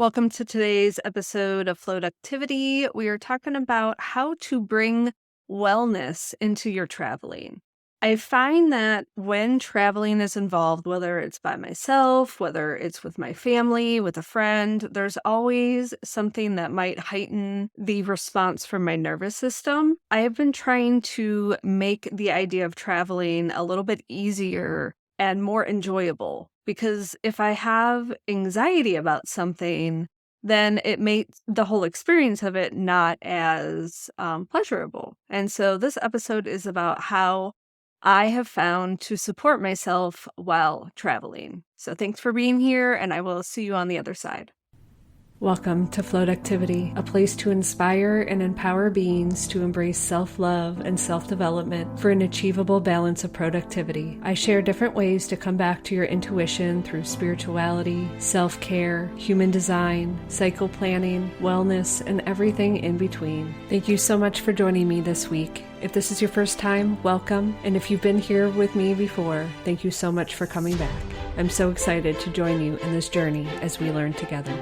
Welcome to today's episode of Floaductivity. We are talking about how to bring wellness into your traveling. I find that when traveling is involved, whether it's by myself, whether it's with my family, with a friend, there's always something that might heighten the response from my nervous system. I have been trying to make the idea of traveling a little bit easier and more enjoyable. Because if I have anxiety about something, then it makes the whole experience of it not as pleasurable. And so this episode is about how I have found to support myself while traveling. So thanks for being here, and I will see you on the other side. Welcome to Floaductivity, a place to inspire and empower beings to embrace self-love and self-development for an achievable balance of productivity. I share different ways to come back to your intuition through spirituality, self-care, human design, cycle planning, wellness, and everything in between. Thank you so much for joining me this week. If this is your first time, welcome. And if you've been here with me before, thank you so much for coming back. I'm so excited to join you in this journey as we learn together.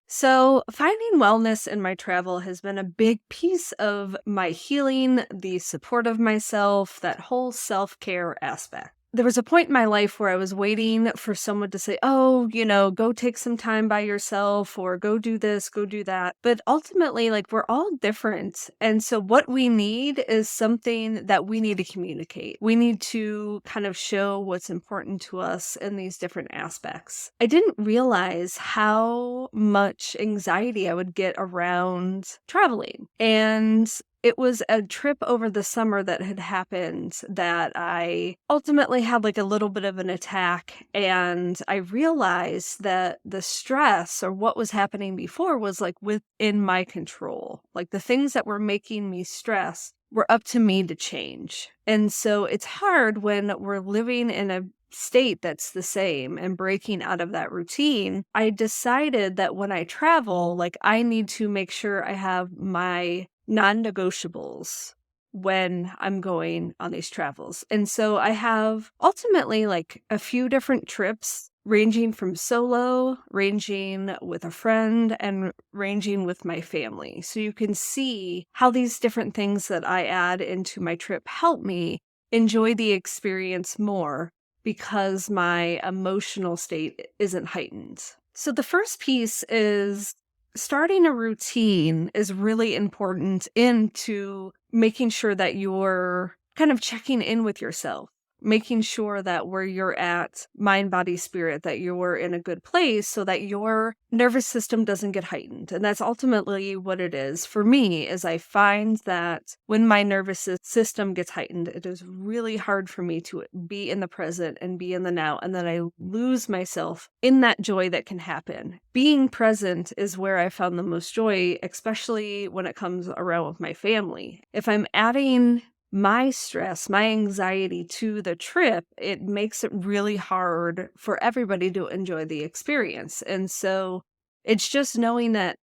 So finding wellness in my travel has been a big piece of my healing, the support of myself, that whole self-care aspect. There was a point in my life where I was waiting for someone to say, oh, go take some time by yourself or go do this, go do that. But ultimately, we're all different. And so what we need is something that we need to communicate. We need to kind of show what's important to us in these different aspects. I didn't realize how much anxiety I would get around traveling. And it was a trip over the summer that had happened that I ultimately had a little bit of an attack, and I realized that the stress or what was happening before was within my control. The things that were making me stress were up to me to change. And so it's hard when we're living in a state that's the same and breaking out of that routine. I decided that when I travel, I need to make sure I have my non-negotiables when I'm going on these travels. And so I have ultimately a few different trips ranging from solo, ranging with a friend, and ranging with my family. So you can see how these different things that I add into my trip help me enjoy the experience more because my emotional state isn't heightened. So the first piece is starting a routine is really important into making sure that you're kind of checking in with yourself, making sure that where you're at, mind, body, spirit, that you're in a good place so that your nervous system doesn't get heightened. And that's ultimately what it is for me, is I find that when my nervous system gets heightened, it is really hard for me to be in the present and be in the now. And then I lose myself in that joy that can happen. Being present is where I found the most joy, especially when it comes around with my family. If I'm adding my stress, my anxiety to the trip, it makes it really hard for everybody to enjoy the experience. And so it's just knowing that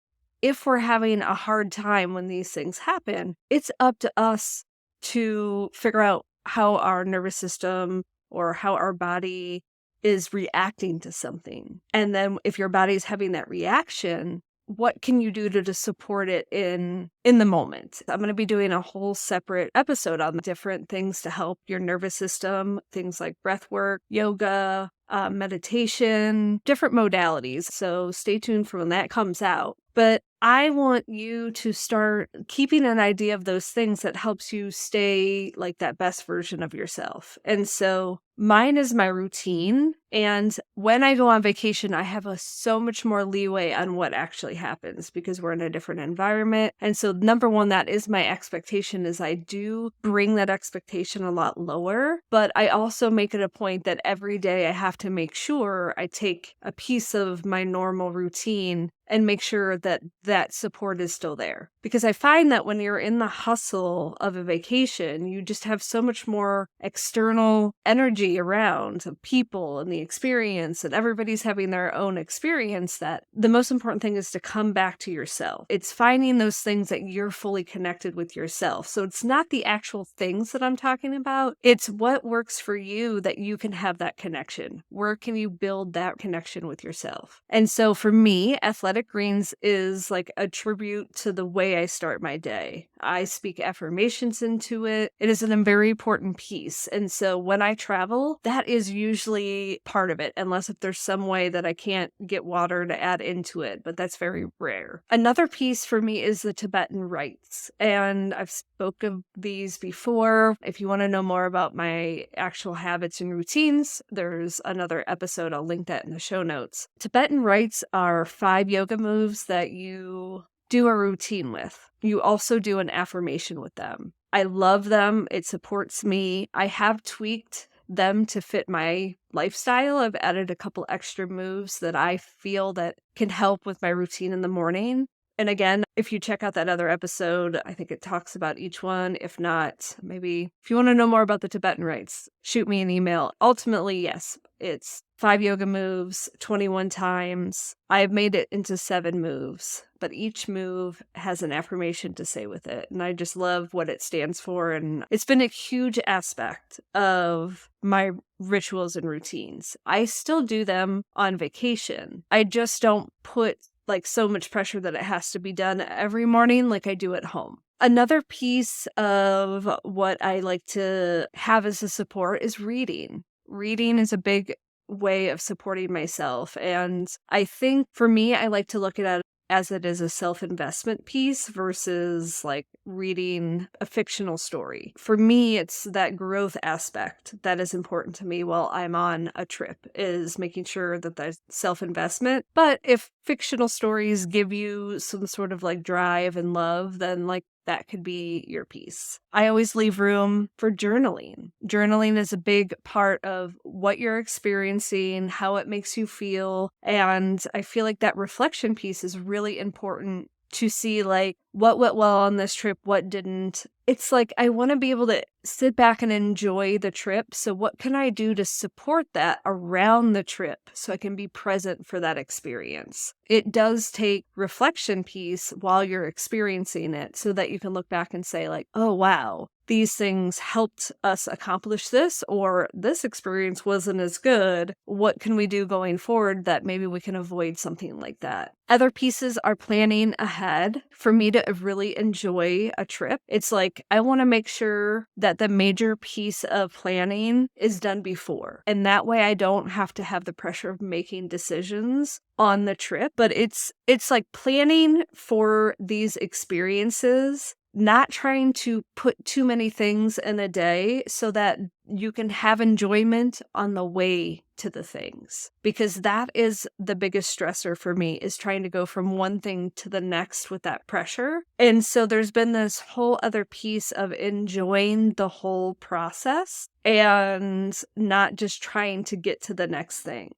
if we're having a hard time when these things happen, it's up to us to figure out how our nervous system or how our body is reacting to something. And then if your body's having that reaction, what can you do to support it in the moment? I'm going to be doing a whole separate episode on different things to help your nervous system, things like breath work, yoga, meditation, different modalities. So stay tuned for when that comes out. But I want you to start keeping an idea of those things that helps you stay that best version of yourself. And so mine is my routine. And when I go on vacation, I have so much more leeway on what actually happens because we're in a different environment. And so number one, that is my expectation, is I do bring that expectation a lot lower, but I also make it a point that every day I have to make sure I take a piece of my normal routine and make sure that that support is still there. Because I find that when you're in the hustle of a vacation, you just have so much more external energy around of people and the experience, and everybody's having their own experience, that the most important thing is to come back to yourself. It's finding those things that you're fully connected with yourself. So it's not the actual things that I'm talking about. It's what works for you that you can have that connection. Where can you build that connection with yourself? And so for me, Athletic Greens is like a tribute to the way I start my day. I speak affirmations into it. It is a very important piece. And so when I travel, that is usually part of it, unless if there's some way that I can't get water to add into it, but that's very rare. Another piece for me is the Tibetan rites. And I've spoke of these before. If you want to know more about my actual habits and routines, there's another episode. I'll link that in the show notes. Tibetan rites are 5 yoga moves that you do a routine with. You also do an affirmation with them. I love them. It supports me. I have tweaked them to fit my lifestyle. I've added a couple extra moves that I feel that can help with my routine in the morning. And again, if you check out that other episode, I think it talks about each one. If not, maybe if you want to know more about the Tibetan rites, shoot me an email. Ultimately, yes, it's 5 yoga moves, 21 times. I've made it into 7 moves, but each move has an affirmation to say with it. And I just love what it stands for. And it's been a huge aspect of my rituals and routines. I still do them on vacation. I just don't put like so much pressure that it has to be done every morning like I do at home. Another piece of what I like to have as a support is reading. Reading is a big way of supporting myself. And I think for me, I like to look at it as it is a self-investment piece versus like reading a fictional story. For me, it's that growth aspect that is important to me while I'm on a trip, is making sure that there's self-investment. But if fictional stories give you some sort of like drive and love, then like that could be your piece. I always leave room for journaling. Journaling is a big part of what you're experiencing, how it makes you feel. And I feel like that reflection piece is really important to see like what went well on this trip, what didn't. It's like I want to be able to sit back and enjoy the trip. So what can I do to support that around the trip so I can be present for that experience? It does take reflection piece while you're experiencing it so that you can look back and say like, oh, wow, these things helped us accomplish this, or this experience wasn't as good. What can we do going forward that maybe we can avoid something like that? Other pieces are planning ahead. For me to really enjoy a trip, it's like I want to make sure that the major piece of planning is done before. And that way I don't have to have the pressure of making decisions on the trip. But it's like planning for these experiences, not trying to put too many things in a day so that you can have enjoyment on the way to the things. Because that is the biggest stressor for me, is trying to go from one thing to the next with that pressure. And so there's been this whole other piece of enjoying the whole process and not just trying to get to the next thing.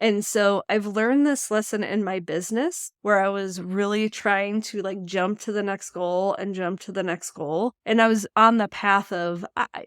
And so I've learned this lesson in my business where I was really trying to like jump to the next goal and jump to the next goal. And I was on the path of,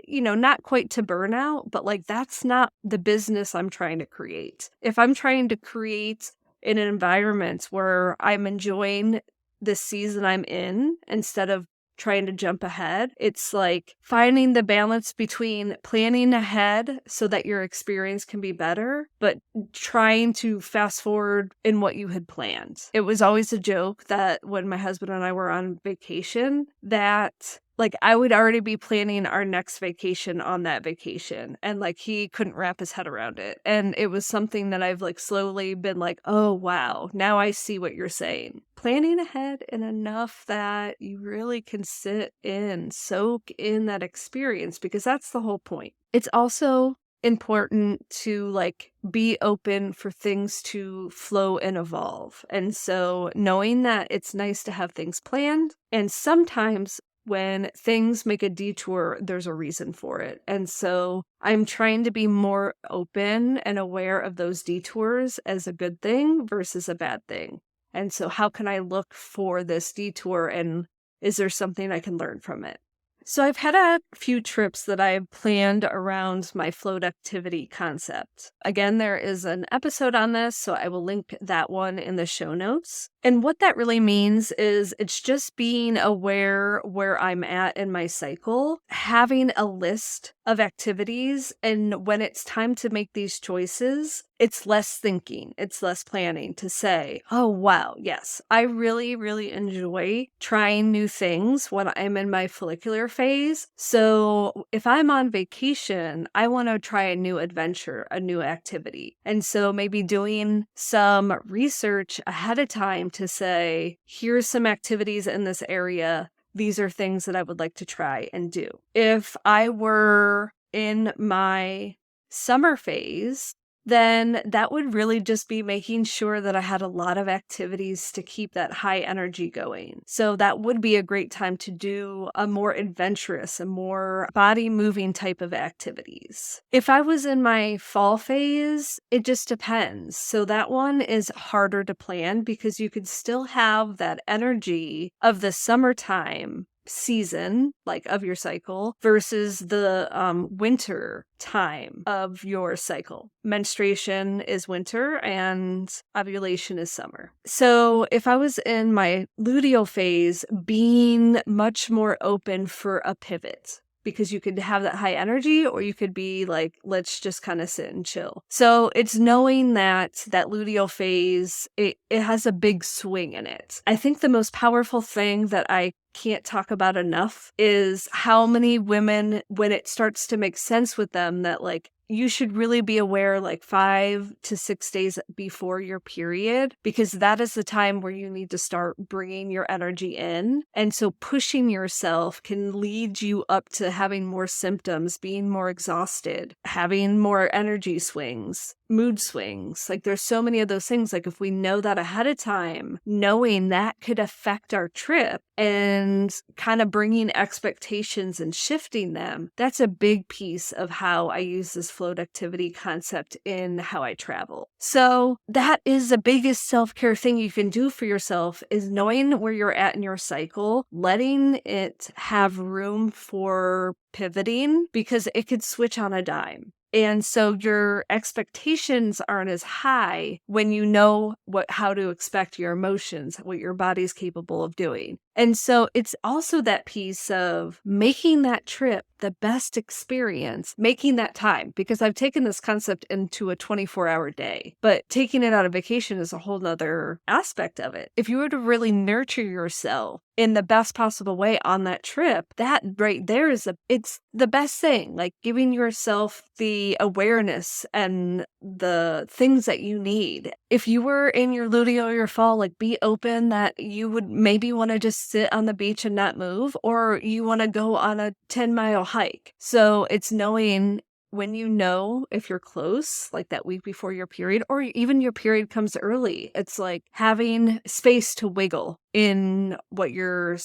not quite to burnout, but like that's not the business I'm trying to create. If I'm trying to create in an environment where I'm enjoying the season I'm in instead of trying to jump ahead, it's like finding the balance between planning ahead so that your experience can be better, but trying to fast forward in what you had planned. It was always a joke that when my husband and I were on vacation, that like I would already be planning our next vacation on that vacation, and like he couldn't wrap his head around it. And it was something that I've like slowly been like, oh wow, now I see what you're saying. Planning ahead and enough that you really can sit in, soak in that experience, because that's the whole point. It's also important to like be open for things to flow and evolve. And so knowing that it's nice to have things planned, and sometimes when things make a detour, there's a reason for it. And so I'm trying to be more open and aware of those detours as a good thing versus a bad thing. And so how can I look for this detour, and is there something I can learn from it? So I've had a few trips that I've planned around my float activity concept. Again, there is an episode on this, so I will link that one in the show notes. And what that really means is it's just being aware where I'm at in my cycle, having a list of activities, and when it's time to make these choices, it's less thinking, it's less planning to say, oh, wow, yes, I really, really enjoy trying new things when I'm in my follicular phase. So if I'm on vacation, I want to try a new adventure, a new activity. And so maybe doing some research ahead of time to say, here's some activities in this area. These are things that I would like to try and do. If I were in my summer phase, then that would really just be making sure that I had a lot of activities to keep that high energy going. So that would be a great time to do a more adventurous, a more body moving type of activities. If I was in my fall phase, it just depends. So that one is harder to plan because you could still have that energy of the summertime season, like of your cycle, versus the winter time of your cycle. Menstruation is winter and ovulation is summer. So if I was in my luteal phase, being much more open for a pivot, because you could have that high energy, or you could be like, let's just kind of sit and chill. So it's knowing that that luteal phase, it has a big swing in it. I think the most powerful thing that I can't talk about enough is how many women, when it starts to make sense with them, that like, you should really be aware like 5 to 6 days before your period, because that is the time where you need to start bringing your energy in. And so pushing yourself can lead you up to having more symptoms, being more exhausted, having more energy swings, mood swings. Like there's so many of those things. Like if we know that ahead of time, knowing that could affect our trip and kind of bringing expectations and shifting them, that's a big piece of how I use this float activity concept in how I travel. So that is the biggest self-care thing you can do for yourself, is knowing where you're at in your cycle, letting it have room for pivoting, because it could switch on a dime. And so your expectations aren't as high when you know how to expect your emotions, what your body's capable of doing. And so it's also that piece of making that trip the best experience, making that time, because I've taken this concept into a 24-hour day, but taking it out of vacation is a whole nother aspect of it. If you were to really nurture yourself in the best possible way on that trip, that right there it's the best thing, like giving yourself the awareness and the things that you need. If you were in your luteal or your fall, like be open that you would maybe want to just sit on the beach and not move, or you want to go on a 10-mile hike. So it's knowing when you know if you're close, like that week before your period, or even your period comes early. It's like having space to wiggle in what you're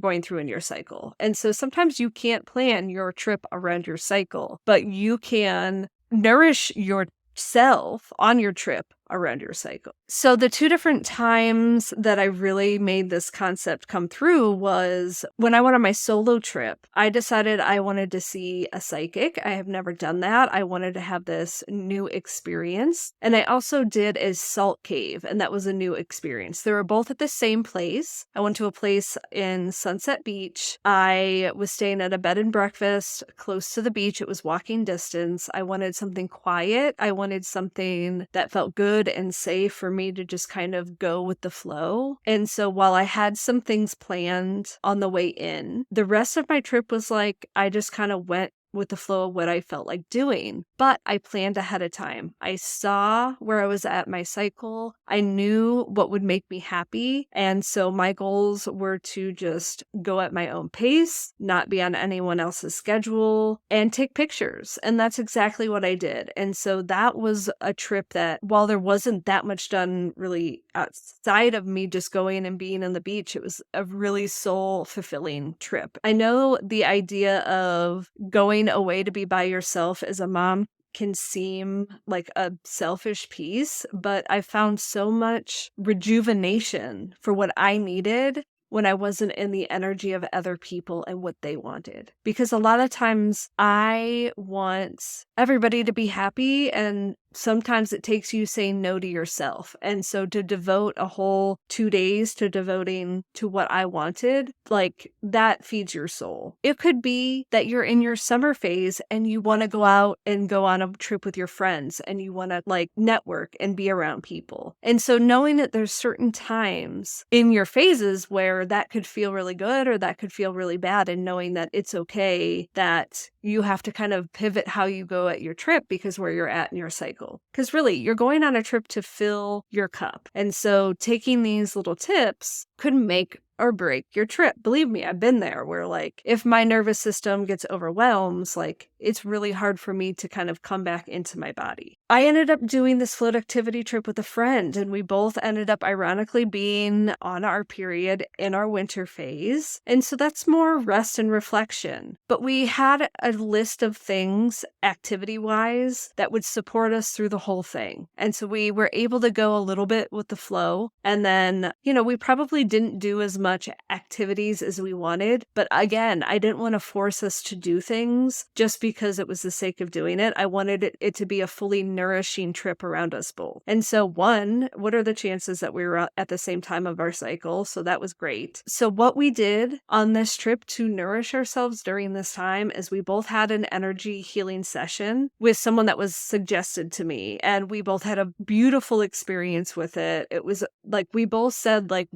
going through in your cycle. And so sometimes you can't plan your trip around your cycle, but you can nourish yourself on your trip around your cycle. So the two different times that I really made this concept come through was when I went on my solo trip. I decided I wanted to see a psychic. I have never done that. I wanted to have this new experience. And I also did a salt cave, and that was a new experience. They were both at the same place. I went to a place in Sunset Beach. I was staying at a bed and breakfast close to the beach. It was walking distance. I wanted something quiet. I wanted something that felt good and safe for me to just kind of go with the flow. And so while I had some things planned on the way in, the rest of my trip was like, I just kind of went with the flow of what I felt like doing. But I planned ahead of time. I saw where I was at my cycle. I knew what would make me happy. And so my goals were to just go at my own pace, not be on anyone else's schedule, and take pictures. And that's exactly what I did. And so that was a trip that, while there wasn't that much done really outside of me just going and being on the beach, it was a really soul-fulfilling trip. I know the idea of going away to be by yourself as a mom can seem like a selfish piece, but I found so much rejuvenation for what I needed when I wasn't in the energy of other people and what they wanted. Because a lot of times I want everybody to be happy, and sometimes it takes you saying no to yourself. And so to devote a whole 2 days to devoting to what I wanted, like that feeds your soul. It could be that you're in your summer phase and you want to go out and go on a trip with your friends and you want to like network and be around people. And so knowing that there's certain times in your phases where that could feel really good or that could feel really bad, and knowing that it's okay that you have to kind of pivot how you go at your trip because where you're at in your cycle. Because really, you're going on a trip to fill your cup. And so taking these little tips could make or break your trip. Believe me, I've been there where like if my nervous system gets overwhelmed, like it's really hard for me to kind of come back into my body. I ended up doing this float activity trip with a friend, and we both ended up ironically being on our period in our winter phase. And so that's more rest and reflection. But we had a list of things activity wise that would support us through the whole thing. And so we were able to go a little bit with the flow. And then, we probably didn't do as much activities as we wanted. But again, I didn't want to force us to do things just because it was the sake of doing it. I wanted it to be a fully nourishing trip around us both. And so one, what are the chances that we were at the same time of our cycle? So that was great. So what we did on this trip to nourish ourselves during this time is we both had an energy healing session with someone that was suggested to me. And we both had a beautiful experience with it. It was like, we both said like,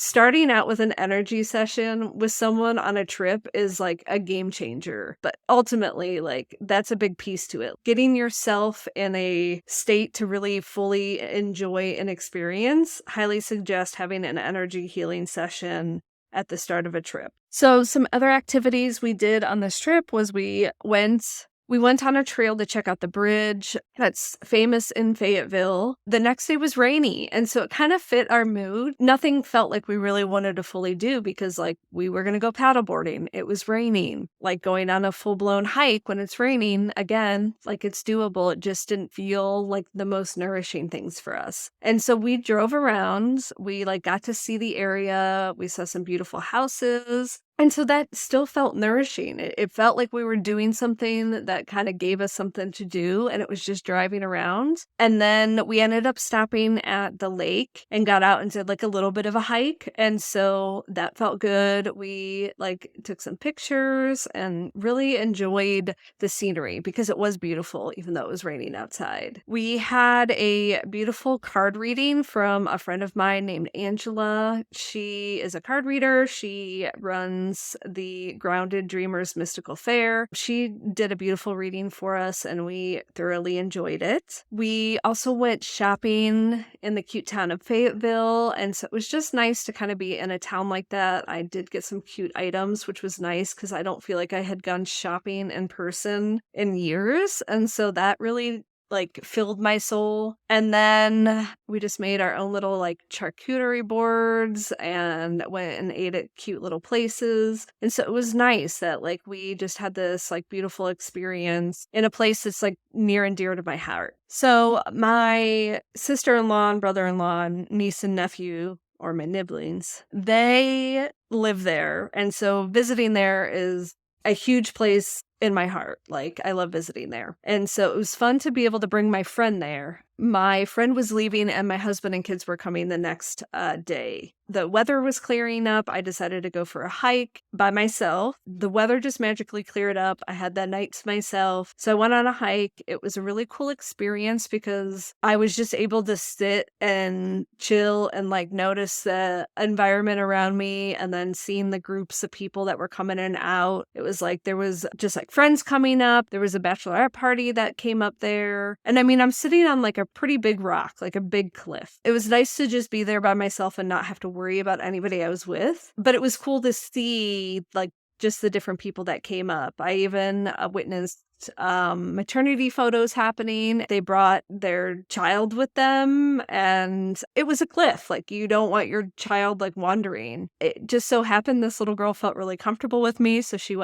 starting out with an energy session with someone on a trip is like a game changer. But ultimately, like that's a big piece to it. Getting yourself in a state to really fully enjoy an experience, highly suggest having an energy healing session at the start of a trip. So some other activities we did on this trip was we went on a trail to check out the bridge that's famous in Fayetteville. The next day was rainy, and so it kind of fit our mood. Nothing felt like we really wanted to fully do because like we were going to go paddleboarding. It was raining. Like going on a full-blown hike when it's raining, again, like it's doable. It just didn't feel like the most nourishing things for us. And so we drove around. We like got to see the area. We saw some beautiful houses. And so that still felt nourishing. It felt like we were doing something that kind of gave us something to do, and it was just driving around. And then we ended up stopping at the lake and got out and did like a little bit of a hike. And so that felt good. We like took some pictures and really enjoyed the scenery because it was beautiful, even though it was raining outside. We had a beautiful card reading from a friend of mine named Angela. She is a card reader. She runs the Grounded Dreamers Mystical Fair. She did a beautiful reading for us and we thoroughly enjoyed it. We also went shopping in the cute town of Fayetteville, and so it was just nice to kind of be in a town like that. I did get some cute items, which was nice because I don't feel like I had gone shopping in person in years, and so that really like filled my soul. And then we just made our own little like charcuterie boards and went and ate at cute little places. And so it was nice that like we just had this like beautiful experience in a place that's like near and dear to my heart. So my sister-in-law and brother-in-law and niece and nephew, or my nibblings, they live there. And so visiting there is a huge place in my heart. Like, I love visiting there. And so it was fun to be able to bring my friend there. My friend was leaving and my husband and kids were coming the next day. The weather was clearing up. I decided to go for a hike by myself. The weather just magically cleared up. I had that night to myself. So I went on a hike. It was a really cool experience because I was just able to sit and chill and like notice the environment around me, and then seeing the groups of people that were coming in and out. It was like there was just like friends coming up. There was a bachelorette party that came up there. And I mean, I'm sitting on like a pretty big rock, like a big cliff. It was nice to just be there by myself and not have to worry about anybody I was with. But it was cool to see like just the different people that came up. I even witnessed maternity photos happening. They brought their child with them, and it was a cliff. Like, you don't want your child like wandering. It just so happened this little girl felt really comfortable with me, so she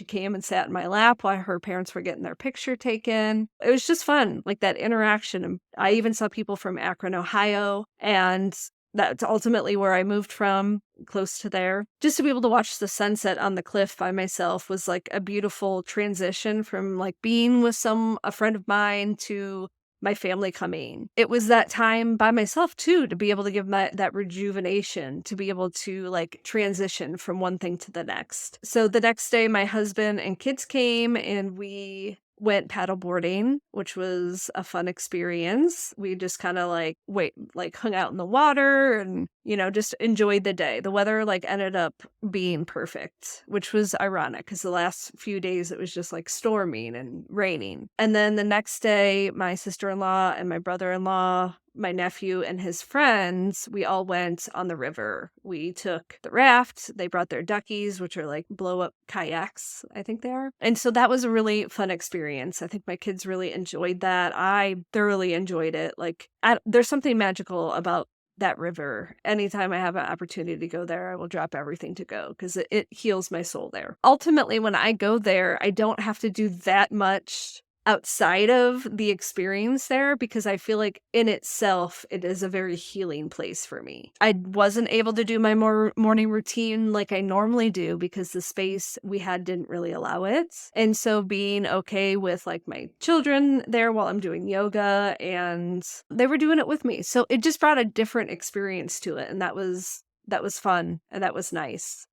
came and sat in my lap while her parents were getting their picture taken. It was just fun, like that interaction. And I even saw people from Akron, Ohio, and that's ultimately where I moved from, close to there. Just to be able to watch the sunset on the cliff by myself was like a beautiful transition from like being with a friend of mine to my family coming. It was that time by myself too, to be able to give that rejuvenation, to be able to like transition from one thing to the next. So the next day, my husband and kids came and we went paddleboarding, which was a fun experience. We just kind of hung out in the water and, just enjoyed the day. The weather ended up being perfect, which was ironic because the last few days it was just like storming and raining. And then the next day, my sister-in-law and my brother-in-law, my nephew and his friends, we all went on the river. We took the raft. They brought their duckies, which are like blow up kayaks, I think they are. And so that was a really fun experience. I think my kids really enjoyed that. I thoroughly enjoyed it. There's something magical about that river. Anytime I have an opportunity to go there, I will drop everything to go because it heals my soul there. Ultimately, when I go there, I don't have to do that much outside of the experience there because I feel like in itself, it is a very healing place for me. I wasn't able to do my morning routine like I normally do because the space we had didn't really allow it. And so being okay with like my children there while I'm doing yoga, and they were doing it with me. So it just brought a different experience to it. And that was fun and that was nice.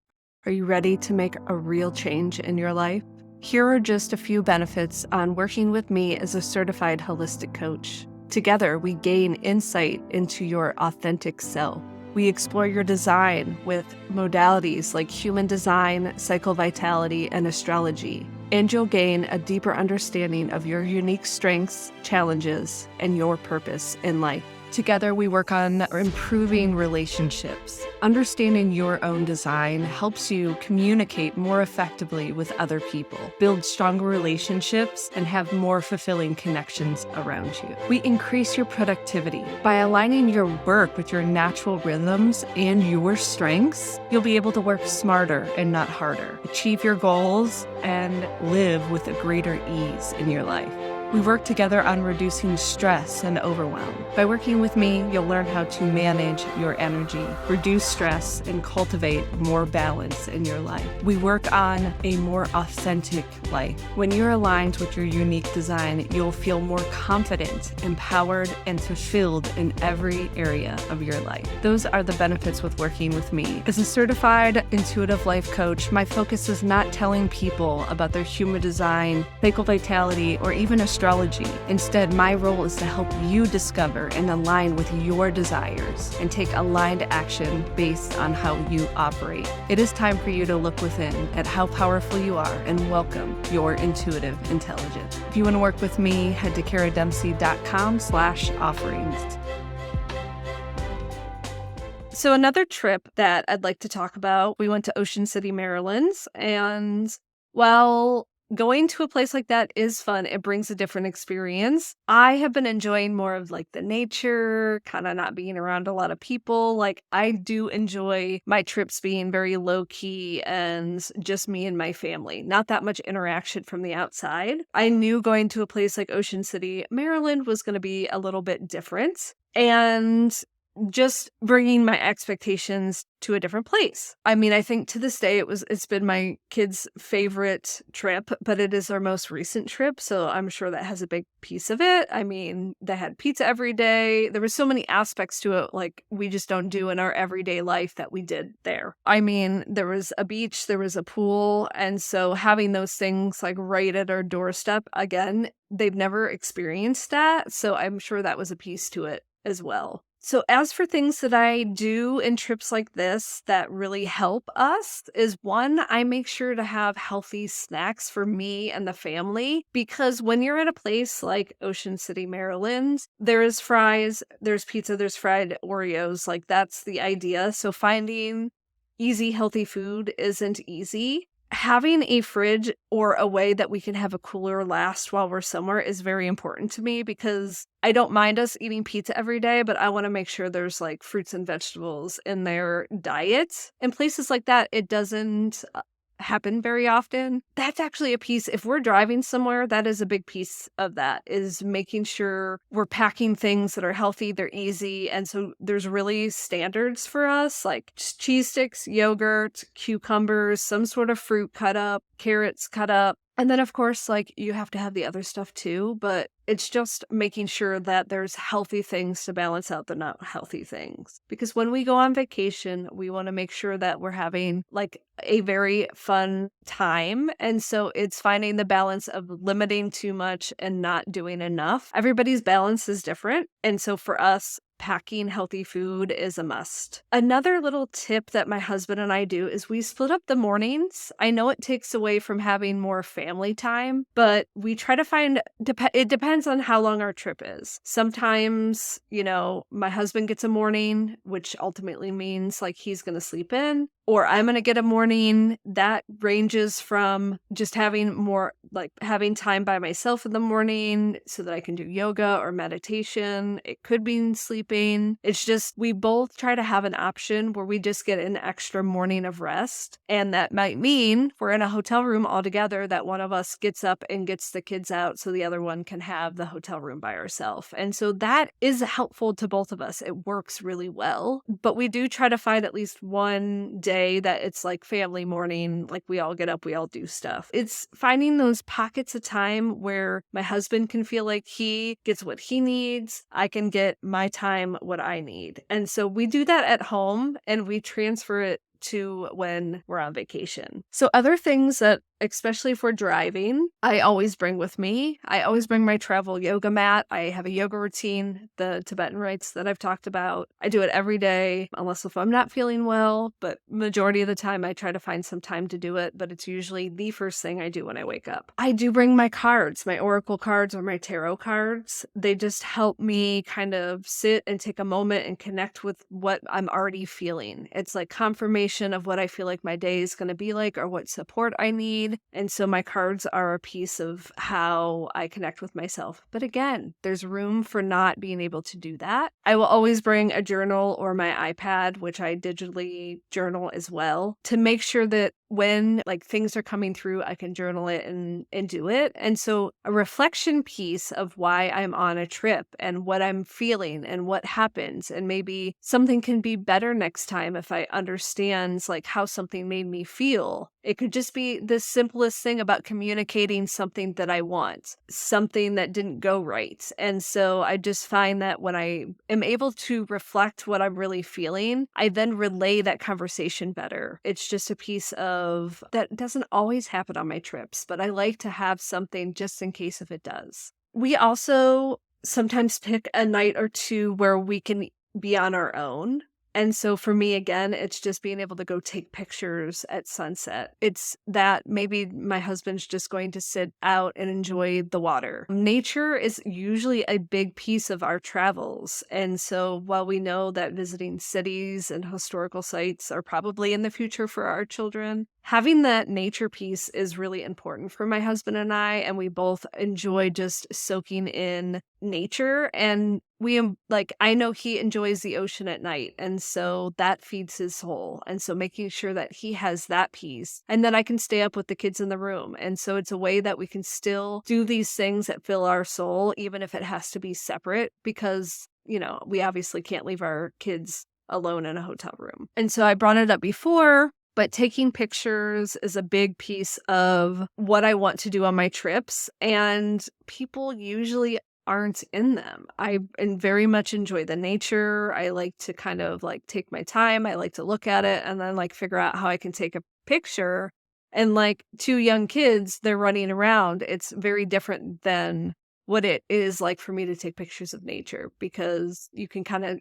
Are you ready to make a real change in your life? Here are just a few benefits on working with me as a certified holistic coach. Together, we gain insight into your authentic self. We explore your design with modalities like human design, cycle vitality, and astrology. And you'll gain a deeper understanding of your unique strengths, challenges, and your purpose in life. Together, we work on improving relationships. Understanding your own design helps you communicate more effectively with other people, build stronger relationships, and have more fulfilling connections around you. We increase your productivity. By aligning your work with your natural rhythms and your strengths, you'll be able to work smarter and not harder, achieve your goals, and live with a greater ease in your life. We work together on reducing stress and overwhelm. By working with me, you'll learn how to manage your energy, reduce stress, and cultivate more balance in your life. We work on a more authentic life. When you're aligned with your unique design, you'll feel more confident, empowered, and fulfilled in every area of your life. Those are the benefits with working with me. As a certified intuitive life coach, my focus is not telling people about their human design, cycle vitality, or even astrology. Instead, my role is to help you discover and align with your desires and take aligned action based on how you operate. It is time for you to look within at how powerful you are and welcome your intuitive intelligence. If you want to work with me, head to karadempsey.com/offerings. So another trip that I'd like to talk about, we went to Ocean City, Maryland, and while going to a place like that is fun, it brings a different experience. I have been enjoying more of like the nature, kind of not being around a lot of people. Like, I do enjoy my trips being very low key and just me and my family, not that much interaction from the outside. I knew going to a place like Ocean City, Maryland was going to be a little bit different. And just bringing my expectations to a different place. I mean, I think to this day it's been my kids' favorite trip, but it is our most recent trip, so I'm sure that has a big piece of it. I mean, they had pizza every day. There were so many aspects to it like we just don't do in our everyday life that we did there. I mean, there was a beach, there was a pool, and so having those things like right at our doorstep, again, they've never experienced that, so I'm sure that was a piece to it as well. So as for things that I do in trips like this that really help us is, one, I make sure to have healthy snacks for me and the family, because when you're at a place like Ocean City, Maryland, there is fries, there's pizza, there's fried Oreos, like that's the idea. So finding easy, healthy food isn't easy. having a fridge or a way that we can have a cooler last while we're somewhere is very important to me because I don't mind us eating pizza every day, but I want to make sure there's like fruits and vegetables in their diet. In places like that, it doesn't happen very often. That's actually a piece. If we're driving somewhere, that is a big piece of that, is making sure we're packing things that are healthy, they're easy. And so there's really standards for us, like cheese sticks, yogurt, cucumbers, some sort of fruit cut up, carrots cut up. And then, of course, like you have to have the other stuff too, but it's just making sure that there's healthy things to balance out the not healthy things. Because when we go on vacation, we want to make sure that we're having like a very fun time. And so it's finding the balance of limiting too much and not doing enough. Everybody's balance is different. And so for us, packing healthy food is a must. Another little tip that my husband and I do is we split up the mornings. I know it takes away from having more family time, but we try to find, it depends on how long our trip is. Sometimes, my husband gets a morning, which ultimately means like he's going to sleep in, or I'm going to get a morning. That ranges from just having more, like having time by myself in the morning so that I can do yoga or meditation. It could be sleeping. It's just, we both try to have an option where we just get an extra morning of rest. And that might mean we're in a hotel room all together, that one of us gets up and gets the kids out so the other one can have the hotel room by herself. And so that is helpful to both of us. It works really well. But we do try to find at least one day that it's like family morning, like we all get up, we all do stuff. It's finding those pockets of time where my husband can feel like he gets what he needs. I can get my time, what I need. And so we do that at home and we transfer it to when we're on vacation. So other things that, especially for driving, I always bring with me. I always bring my travel yoga mat. I have a yoga routine, the Tibetan rites that I've talked about. I do it every day, unless if I'm not feeling well, but majority of the time I try to find some time to do it, but it's usually the first thing I do when I wake up. I do bring my cards, my oracle cards or my tarot cards. They just help me kind of sit and take a moment and connect with what I'm already feeling. It's like confirmation of what I feel like my day is going to be like or what support I need. And so my cards are a piece of how I connect with myself. But again, there's room for not being able to do that. I will always bring a journal or my iPad, which I digitally journal as well, to make sure that when like things are coming through, I can journal it and do it. And so a reflection piece of why I'm on a trip and what I'm feeling and what happens. And maybe something can be better next time if I understand like how something made me feel. It could just be the simplest thing about communicating something that I want, something that didn't go right. And so I just find that when I am able to reflect what I'm really feeling, I then relay that conversation better. It's just a piece of that doesn't always happen on my trips, but I like to have something just in case if it does. We also sometimes pick a night or two where we can be on our own. And so for me, again, it's just being able to go take pictures at sunset. It's that maybe my husband's just going to sit out and enjoy the water. Nature is usually a big piece of our travels. And so while we know that visiting cities and historical sites are probably in the future for our children, having that nature piece is really important for my husband and I. And we both enjoy just soaking in nature. And I know he enjoys the ocean at night. And so that feeds his soul. And so making sure that he has that piece and then I can stay up with the kids in the room. And so it's a way that we can still do these things that fill our soul, even if it has to be separate, because, we obviously can't leave our kids alone in a hotel room. And so I brought it up before, but taking pictures is a big piece of what I want to do on my trips. And people usually aren't in them. I very much enjoy the nature. I like to kind of like take my time. I like to look at it and then like figure out how I can take a picture. And like two young kids, they're running around. It's very different than what it is like for me to take pictures of nature because you can kind of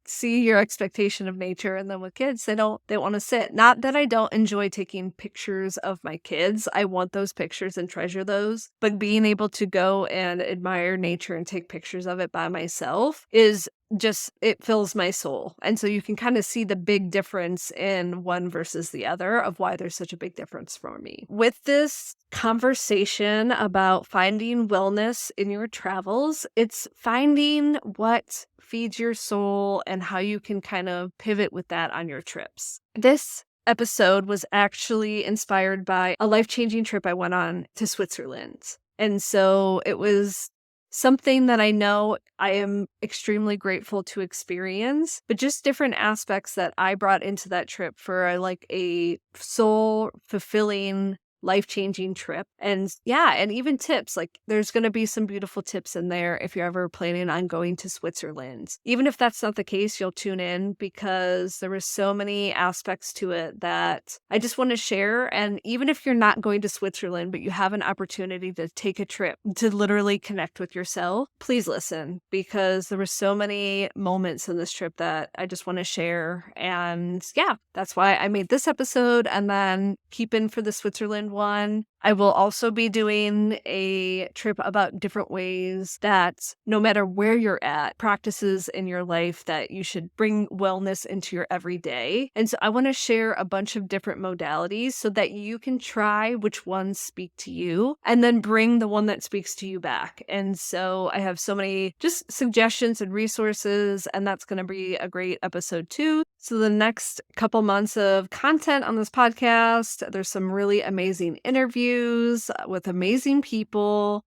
see your expectation of nature. And then with kids, they want to sit. Not that I don't enjoy taking pictures of my kids. I want those pictures and treasure those. But being able to go and admire nature and take pictures of it by myself is just, it fills my soul. And so you can kind of see the big difference in one versus the other of why there's such a big difference for me. With this conversation about finding wellness in your travels, it's finding what feeds your soul and how you can kind of pivot with that on your trips. This episode was actually inspired by a life-changing trip I went on to Switzerland. And so it was something that I know I am extremely grateful to experience, but just different aspects that I brought into that trip for a soul fulfilling, life-changing trip. And yeah, and even tips, like there's going to be some beautiful tips in there if you're ever planning on going to Switzerland. Even if that's not the case, you'll tune in because there were so many aspects to it that I just want to share. And even if you're not going to Switzerland, but you have an opportunity to take a trip to literally connect with yourself, please listen, because there were so many moments in this trip that I just want to share. And yeah, that's why I made this episode. And then keep in for the Switzerland one. I will also be doing a trip about different ways that no matter where you're at, practices in your life that you should bring wellness into your everyday. And so I want to share a bunch of different modalities so that you can try which ones speak to you and then bring the one that speaks to you back. And so I have so many just suggestions and resources, and that's going to be a great episode too. So the next couple months of content on this podcast, there's some really amazing interviews with amazing people.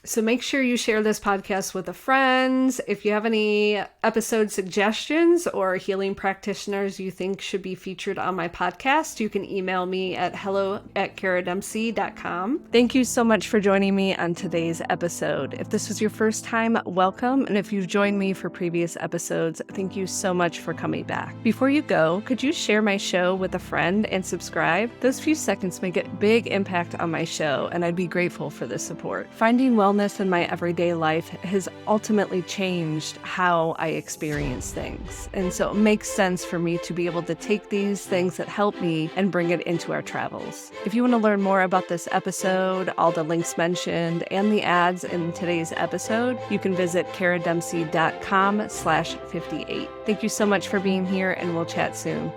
So make sure you share this podcast with a friend. If you have any episode suggestions or healing practitioners you think should be featured on my podcast, you can email me at hello@karadempsey.com. Thank you so much for joining me on today's episode. If this was your first time, welcome. And if you've joined me for previous episodes, thank you so much for coming back. Before you go, could you share my show with a friend and subscribe? Those few seconds make a big impact on my show, and I'd be grateful for the support. Finding wellness in my everyday life has ultimately changed how I experience things. And so it makes sense for me to be able to take these things that help me and bring it into our travels. If you want to learn more about this episode, all the links mentioned, and the ads in today's episode, you can visit karadempsey.com/58. Thank you so much for being here, and we'll chat soon.